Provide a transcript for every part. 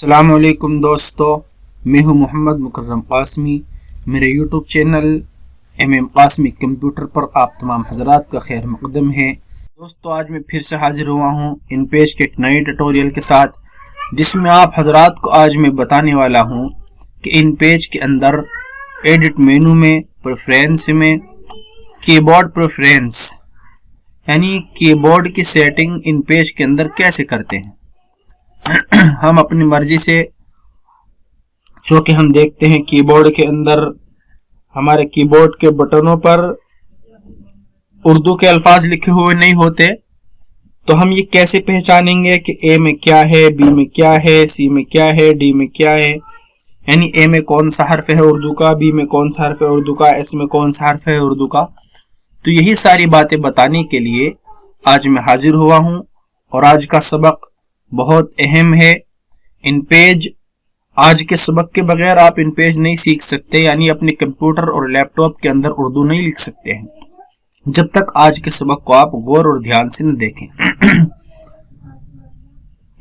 अस्सलामुअलैकुम दोस्तों, मैं हूं मोहम्मद मुकर्रम कासमी। मेरे YouTube channel MM Qasmi computer पर आप तमाम हजरात का खैर मकदम है। दोस्तों, आज मैं फिर से हाजिर हुआ हूं इन पेज के एक नए ट्यूटोरियल के साथ, जिसमें आप हजरात को आज मैं बताने वाला हूं कि इन पेज के अंदर एडिट मेनू में प्रेफरेंस में कीबोर्ड प्रेफरेंस यानी कीबोर्ड की सेटिंग इन पेज के अंदर कैसे करते हैं। हम अपनी मर्जी से, जो कि हम देखते हैं कीबोर्ड के अंदर हमारे कीबोर्ड के बटनों पर उर्दू के अल्फाज लिखे हुए नहीं होते, तो हम ये कैसे पहचानेंगे कि ए में क्या है, बी में क्या है, सी में क्या है, डी में क्या है, यानी ए में कौन सा हर्फ है उर्दू का, बी में कौन सा हर्फ है उर्दू का, एस में कौन सा हर्फ है उर्दू का। तो यही सारी बातें बताने के लिए आज मैं हाजिर हुआ हूं और आज का सबक बहुत अहम है। इन पेज, आज के सबक के बगैर आप इन पेज नहीं सीख सकते, यानी अपने कंप्यूटर और लैपटॉप के अंदर उर्दू नहीं लिख सकते हैं जब तक आज के सबक को आप गौर और ध्यान से न देखें।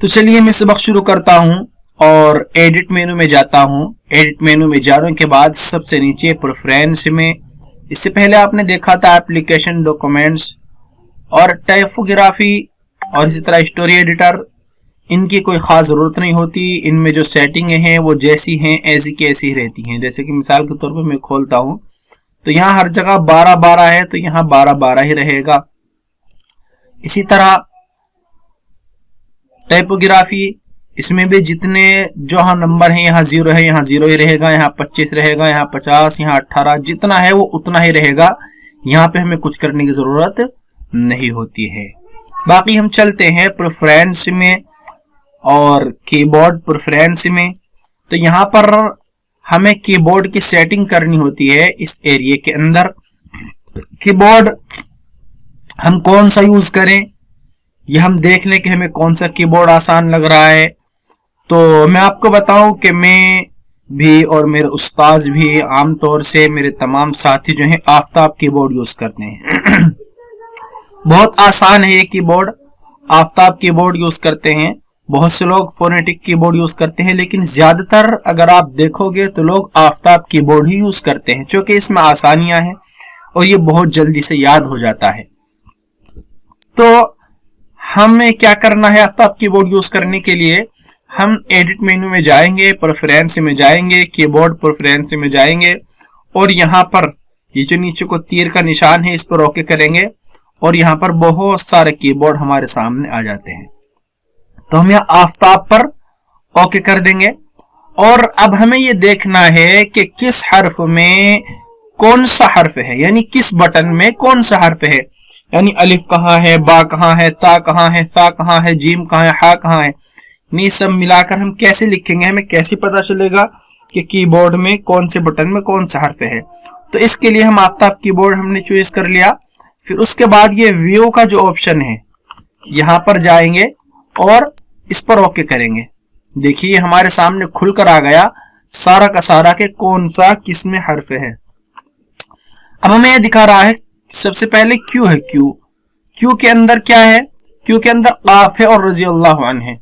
तो चलिए मैं सबक शुरू करता हूं और एडिट मेनू में जाता हूं। एडिट मेनू में जाने के बाद सबसे नीचे प्रेफरेंस में, इससे पहले आपने देखा था एप्लीकेशन, डॉक्यूमेंट्स और टाइपोग्राफी और इसी तरह स्टोरी एडिटर, इनकी कोई खास जरूरत नहीं होती। इनमें जो सेटिंग हैं वो जैसी हैं ऐसी की ऐसी रहती हैं। जैसे कि मिसाल के तौर पर मैं खोलता हूं तो यहाँ हर जगह 12-12 है, तो यहाँ 12-12 ही रहेगा। इसी तरह टाइपोग्राफी, इसमें भी जितने जो हाँ नंबर है, यहाँ 0 है, यहाँ 0 ही रहेगा, यहाँ 25 रहेगा, यहाँ 50, यहाँ 18, जितना है वो उतना ही रहेगा। यहाँ पे हमें कुछ करने की जरूरत नहीं होती है। बाकी हम चलते हैं प्रेफरेंस में और कीबोर्ड प्रेफरेंस में। तो यहाँ पर हमें कीबोर्ड की सेटिंग करनी होती है। इस एरिया के अंदर कीबोर्ड हम कौन सा यूज करें, ये हम देख लें कि हमें कौन सा कीबोर्ड आसान लग रहा है। तो मैं आपको बताऊं कि मैं भी और मेरे उस्ताद भी आमतौर से, मेरे तमाम साथी जो हैं, आफ्ताब कीबोर्ड यूज करते हैं। बहुत आसान है ये कीबोर्ड, आफ्ताब कीबोर्ड यूज करते हैं। बहुत से लोग फोनेटिक कीबोर्ड यूज करते हैं, लेकिन ज्यादातर अगर आप देखोगे तो लोग आफ्ताब कीबोर्ड ही यूज करते हैं, क्योंकि इसमें आसानियां हैं और ये बहुत जल्दी से याद हो जाता है। तो हमें क्या करना है आफ्ताब कीबोर्ड यूज करने के लिए, हम एडिट मेनू में जाएंगे, प्रेफरेंस में जाएंगे, कीबोर्ड प्रेफरेंस में जाएंगे और यहाँ पर ये जो नीचे को तीर का निशान है इस पर ओके करेंगे और यहाँ पर बहुत सारे कीबोर्ड हमारे सामने आ जाते हैं। तो हम यहाँ आफ्ताब पर ओके कर देंगे और अब हमें ये देखना है कि किस हर्फ में कौन सा हर्फ है, यानी किस बटन में कौन सा हर्फ है, यानी अलिफ कहाँ है, बा कहाँ है, ता कहाँ है, सा कहाँ है, जीम कहाँ है, हा कहाँ है। नहीं, सब मिलाकर हम कैसे लिखेंगे, हमें कैसे पता चलेगा कि कीबोर्ड में कौन से बटन में कौन सा हर्फ है। तो इसके लिए हम आफ्ताब कीबोर्ड हमने चॉइस कर लिया। फिर उसके बाद ये व्यू का जो ऑप्शन है, यहाँ पर जाएंगे और इस पर ओके करेंगे। देखिए हमारे सामने खुलकर आ गया सारा का सारा के कौन सा किस में हर्फ है। अब हमें यह दिखा रहा है सबसे पहले क्यू है। क्यू के अंदर क्या है, क्यू के अंदर काफ है और रजी अल्लाह अन्हु है,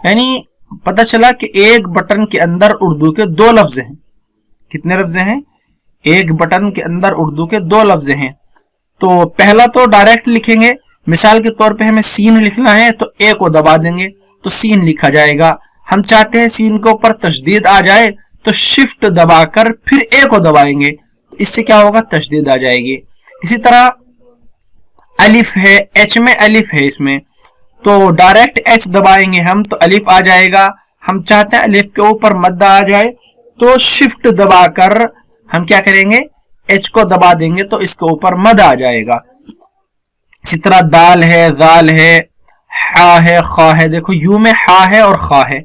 यानी पता चला कि एक बटन के अंदर उर्दू के 2 लफ्ज हैं। कितने लफ्ज हैं? एक बटन के अंदर उर्दू के 2 लफ्ज हैं। तो पहला तो डायरेक्ट लिखेंगे, मिसाल के तौर पे हमें सीन लिखना है तो ए को दबा देंगे तो सीन लिखा जाएगा। हम चाहते हैं सीन के ऊपर तशदीद आ जाए तो शिफ्ट दबाकर फिर ए को दबाएंगे, तो इससे क्या होगा, तशदीद आ जाएगी। इसी तरह अलिफ है, एच में अलिफ है इसमें, तो डायरेक्ट एच दबाएंगे हम तो अलिफ आ जाएगा। हम चाहते हैं अलिफ के ऊपर मद्दा आ जाए तो शिफ्ट दबाकर हम क्या करेंगे, एच को दबा देंगे तो इसके ऊपर मद आ जाएगा। इसी तरह दाल है, जाल है, हा है, खा है। देखो यू में हा है और खा है,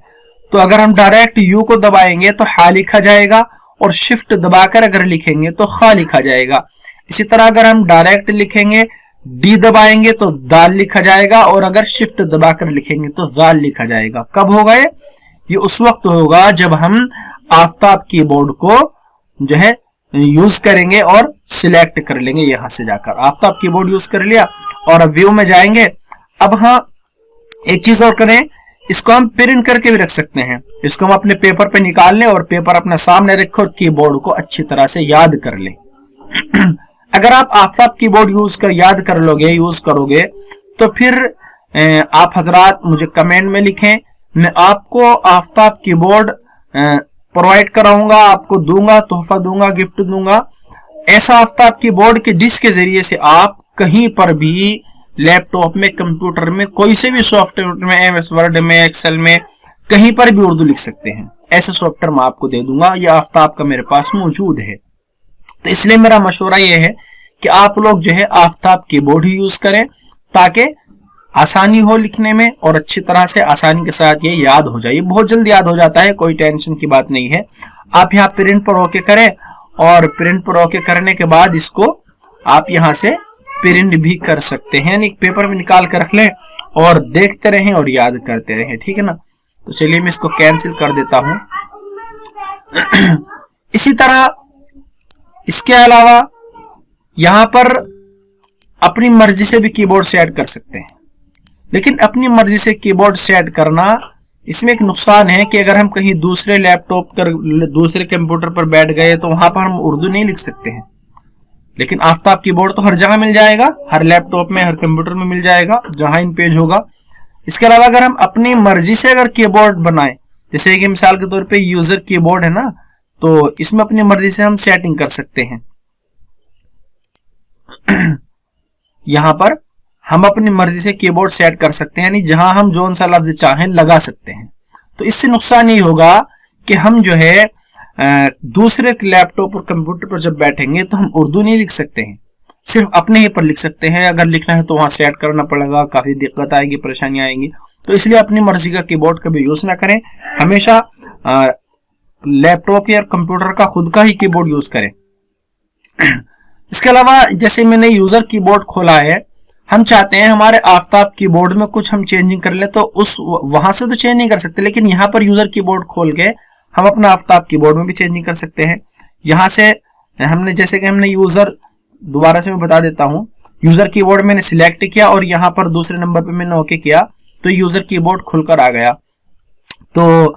तो अगर हम डायरेक्ट यू को दबाएंगे तो हा लिखा जाएगा और शिफ्ट दबाकर अगर लिखेंगे तो खा लिखा जाएगा। इसी तरह अगर हम डायरेक्ट लिखेंगे, डी दबाएंगे तो दाल लिखा जाएगा और अगर शिफ्ट दबाकर लिखेंगे तो जाल लिखा जाएगा। कब होगा ये उस वक्त होगा जब हम आफ्ताब कीबोर्ड को जो है यूज करेंगे और सिलेक्ट कर लेंगे। यहां से जाकर आफ्ताब कीबोर्ड यूज कर लिया और अब व्यू में जाएंगे। अब हाँ, एक चीज और करें इसको हम प्रिंट करके भी रख सकते हैं। इसको हम अपने पेपर पे निकाल लें और पेपर अपने सामने रखें और कीबोर्ड को अच्छी तरह से याद कर लें। अगर आप आफ्ताब कीबोर्ड याद कर लोगे, यूज करोगे, तो फिर आप हजरात मुझे कमेंट में लिखें, मैं आपको आफ्ताब कीबोर्ड प्रोवाइड कराऊंगा, आपको दूंगा, तोहफा दूंगा, गिफ्ट दूंगा। ऐसा आफ्ताब कीबोर्ड के डिस्क के जरिए से आप कहीं पर भी लैपटॉप में, कंप्यूटर में, कोई से भी सॉफ्टवेयर में, एमएस वर्ड में, एक्सेल में, कहीं पर भी उर्दू लिख सकते हैं। ऐसा सॉफ्टवेयर मैं आपको दे दूंगा, यह आफ्ताब का मेरे पास मौजूद है। तो इसलिए मेरा मशवरा यह है कि आप लोग जो है आफ्ताब कीबोर्ड ही यूज करें, ताकि आसानी हो लिखने में और अच्छी तरह से आसानी के साथ ये याद हो जाए। बहुत जल्दी याद हो जाता है, कोई टेंशन की बात नहीं है। आप यहाँ प्रिंट पर होके करें और प्रिंट पर होके करने के बाद इसको आप यहाँ से प्रिंट भी कर सकते हैं, यानी पेपर में निकाल कर रख लें और देखते रहें और याद करते रहें, ठीक है ना। तो चलिए मैं इसको कैंसिल कर देता हूं। इसी तरह इसके अलावा यहां पर अपनी मर्जी से भी कीबोर्ड से ऐड कर सकते हैं, लेकिन अपनी मर्जी से कीबोर्ड से ऐड करना, इसमें एक नुकसान है कि अगर हम कहीं दूसरे लैपटॉप पर, दूसरे कंप्यूटर पर बैठ गए तो वहां पर हम उर्दू नहीं लिख सकते हैं। लेकिन आफ्ताब कीबोर्ड तो हर जगह मिल जाएगा, हर लैपटॉप में, हर कंप्यूटर में मिल जाएगा जहां इन पेज होगा। इसके अलावा अगर हम अपनी मर्जी से अगर कीबोर्ड बनाएं, जैसे कि मिसाल के तौर पे यूजर कीबोर्ड है ना, तो इसमें अपनी मर्जी से हम सेटिंग कर सकते हैं। यहां पर हम अपनी मर्जी से कीबोर्ड सेट कर सकते हैं, यानी जहां हम जोन सा लफ्ज चाहें लगा सकते हैं। तो इससे नुकसान ये होगा कि हम जो है दूसरे लैपटॉप और कंप्यूटर पर जब बैठेंगे तो हम उर्दू नहीं लिख सकते हैं, सिर्फ अपने ही पर लिख सकते हैं। अगर लिखना है तो वहां सेट करना पड़ेगा, काफी दिक्कत आएगी, परेशानी आएंगी। तो इसलिए अपनी मर्जी का कीबोर्ड कभी यूज ना करें, हमेशा लैपटॉप या कंप्यूटर का खुद का ही कीबोर्ड यूज करें। इसके अलावा जैसे मैंने यूजर कीबोर्ड खोला है, हम चाहते हैं हमारे आफ्ताब कीबोर्ड में कुछ हम चेंजिंग कर ले, तो उस वहां से तो चेंज नहीं कर सकते, लेकिन यहाँ पर यूजर कीबोर्ड खोल के हम अपना आफ्ताब कीबोर्ड में भी चेंजिंग कर सकते हैं। यहाँ से हमने जैसे कि हमने यूजर, दोबारा से मैं बता देता हूँ, यूजर कीबोर्ड मैंने सिलेक्ट किया और यहाँ पर दूसरे नंबर पे मैंने ओके किया तो यूजर कीबोर्ड खुलकर आ गया। तो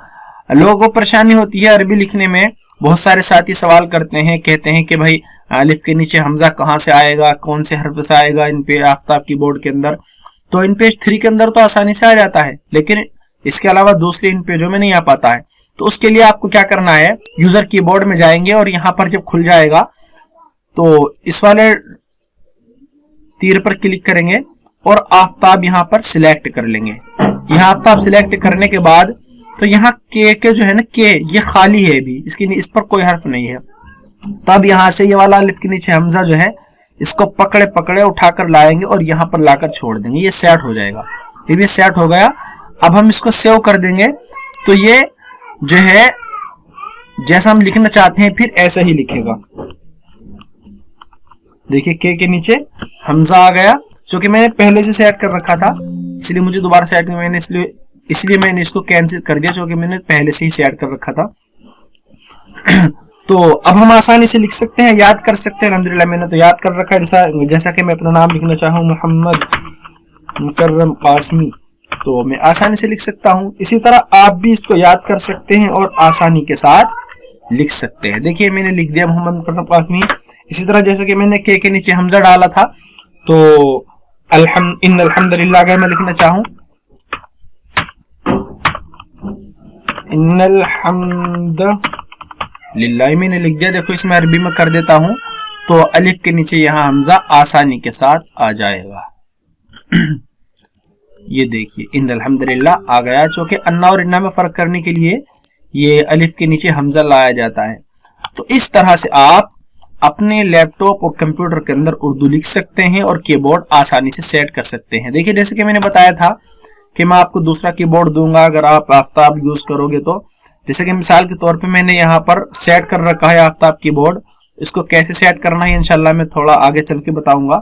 लोगों को परेशानी होती है अरबी लिखने में, बहुत सारे साथी सवाल करते हैं, कहते हैं कि भाई अलिफ के नीचे हमजा कहाँ से आएगा, कौन से हर्फ से आएगा इन पे आफ्ताब कीबोर्ड के अंदर। तो इन पेज 3 के अंदर तो आसानी से आ जाता है, लेकिन इसके अलावा दूसरे इन पेजों में नहीं आ पाता है। तो उसके लिए आपको क्या करना है, यूजर कीबोर्ड में जाएंगे और यहाँ पर जब खुल जाएगा तो इस वाले तीर पर क्लिक करेंगे और आफ्ताब यहाँ पर सिलेक्ट कर लेंगे। यहाँ आफ्ताब सिलेक्ट करने के बाद तो यहाँ के जो है ना, के ये खाली है, अभी इसकी इस पर कोई हर्फ नहीं है। तो अब यहाँ से ये वाला अलिफ के नीचे हमजा जो है, इसको पकड़े पकड़े उठाकर लाएंगे और यहाँ पर लाकर छोड़ देंगे, ये सेट हो जाएगा। ये भी सेट हो गया। अब हम इसको सेव कर देंगे तो ये जो है जैसा हम लिखना चाहते हैं फिर ऐसा ही लिखेगा। देखिए के नीचे हमजा आ गया, जो कि मैंने पहले से सेट कर रखा था, इसलिए मुझे दोबारा सेट मैंने इसलिए मैंने इसको कैंसिल कर दिया, जो कि मैंने पहले से ही सेट कर रखा था। तो अब हम आसानी से लिख सकते हैं, याद कर सकते हैं। अल्हम्दुलिल्लाह मैंने तो याद कर रखा है, जैसा कि मैं अपना नाम लिखना चाहूँ मोहम्मद मुकर्रम कासमी, तो मैं आसानी से लिख सकता हूँ। इसी तरह आप भी इसको याद कर सकते हैं और आसानी के साथ लिख सकते हैं। देखिए मैंने लिख दिया मोहम्मद मुकर्रम कासमी। इसी तरह जैसे कि मैंने के नीचे हमजा डाला था, तो अल्हम्दुलिल्लाह अगर मैं लिखना चाहूँ इन्नल हम्दुलिल्लाह मैंने लिख दिया। देखो इसमें अरबी में कर देता हूँ तो अलिफ के नीचे यहाँ हमजा आसानी के साथ आ जाएगा। ये देखिए इन्नल हम्दुलिल्लाह आ गया, जो कि अन्ना और इन्ना में फर्क करने के लिए ये अलिफ के नीचे हमजा लाया जाता है। तो इस तरह से आप अपने लैपटॉप और कंप्यूटर के अंदर उर्दू लिख सकते हैं और कीबोर्ड आसानी से सेट कर सकते हैं। देखिए जैसे कि मैंने बताया था कि मैं आपको दूसरा कीबोर्ड दूंगा अगर आप आफ्ताब यूज करोगे तो। जैसे कि मिसाल के तौर पे मैंने यहाँ पर सेट कर रखा है आफ्ताब कीबोर्ड, इसको कैसे सेट करना है इंशाल्लाह मैं थोड़ा आगे चल के बताऊंगा।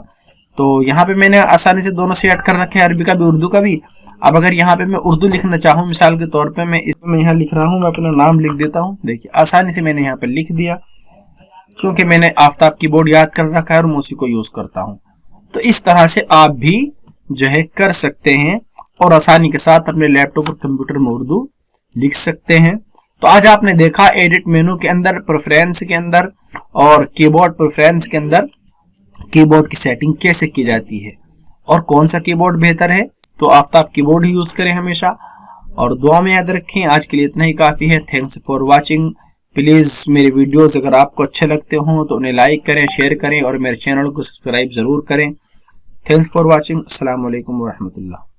तो यहाँ पे मैंने आसानी से दोनों सेट कर रखे हैं, अरबी का भी उर्दू का भी। अब अगर यहाँ पे मैं उर्दू लिखना चाहूँ मिसाल के तौर पे, मैं इसमें यहाँ लिख रहा हूँ, मैं अपना नाम लिख देता हूँ। देखिए आसानी से मैंने यहाँ पे लिख दिया, क्योंकि मैंने आफ्ताब कीबोर्ड याद कर रखा है और मैं उसी को यूज करता हूँ। तो इस तरह से आप भी जो है कर सकते हैं और आसानी के साथ अपने लैपटॉप और कंप्यूटर में उर्दू लिख सकते हैं। तो आज आपने देखा एडिट मेनू के अंदर, प्रेफरेंस के अंदर और कीबोर्ड प्रेफरेंस के अंदर कीबोर्ड की सेटिंग कैसे की जाती है और कौन सा कीबोर्ड बेहतर है। तो आफ्ताब कीबोर्ड ही यूज करें हमेशा, और दुआ में याद रखें। आज के लिए इतना ही काफी है। Thanks for watching. प्लीज मेरे वीडियोस अगर आपको अच्छे लगते हो तो उन्हें लाइक करें, शेयर करें और मेरे चैनल को सब्सक्राइब जरूर करें। Thanks for watching. अस्सलाम वालेकुम व रहमतुल्लाह।